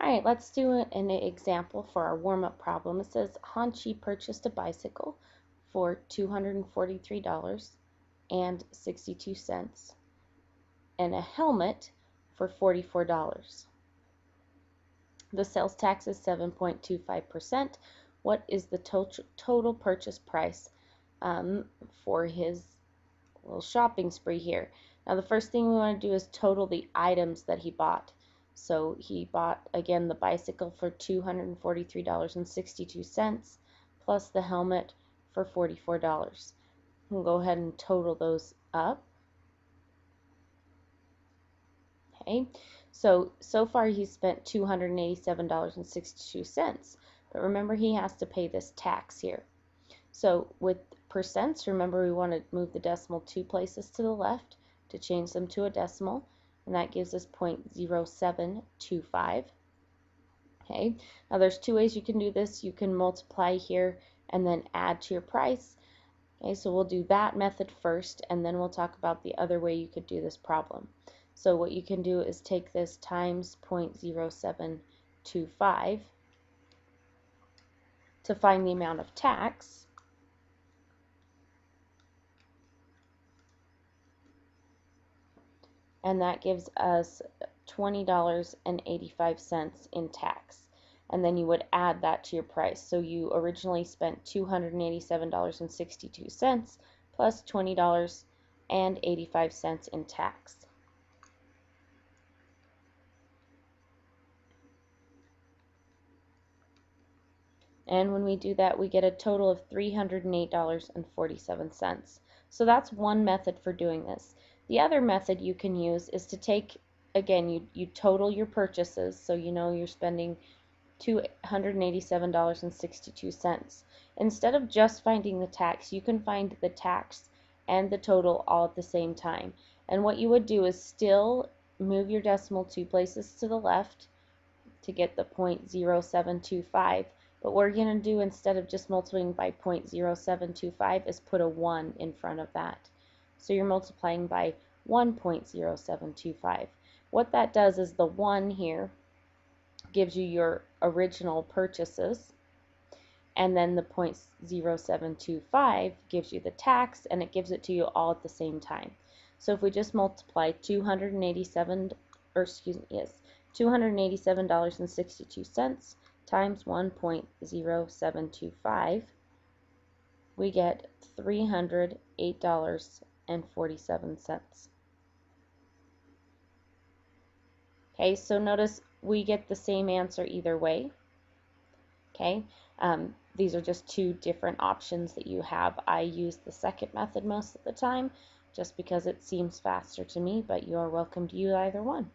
All right, let's do an example for our warm-up problem. It says Hanchi purchased a bicycle for $243.62 and a helmet for $44. The sales tax is 7.25%. What is the total purchase price for his little shopping spree here? Now the first thing we want to do is total the items that he bought. So he bought, again, the bicycle for $243.62 plus the helmet for $44. We'll go ahead and total those up. Okay, so far he's spent $287.62, but remember he has to pay this tax here. So with percents, remember we want to move the decimal 2 places to the left to change them to a decimal, and that gives us 0.0725. Okay, now there's two ways you can do this. You can multiply here and then add to your price. Okay, so we'll do that method first, and then we'll talk about the other way you could do this problem. So what you can do is take this times 0.0725 to find the amount of tax. And that gives us $20.85 in tax. And then you would add that to your price. So you originally spent $287.62 plus $20.85 in tax. And when we do that, we get a total of $308.47. So that's one method for doing this. The other method you can use is to take, again, you total your purchases, so you know you're spending $287.62. Instead of just finding the tax, you can find the tax and the total all at the same time. And what you would do is still move your decimal 2 places to the left to get the 0.0725. But what we're going to do, instead of just multiplying by 0.0725, is put a 1 in front of that. So you're multiplying by 1.0725. What that does is the 1 here gives you your original purchases, and then the 0.0725 gives you the tax, and it gives it to you all at the same time. So if we just multiply $287.62 times 1.0725, we get $308.47. Okay, so notice we get the same answer either way. Okay, these are just two different options that you have. I use the second method most of the time just because it seems faster to me, but you are welcome to use either one.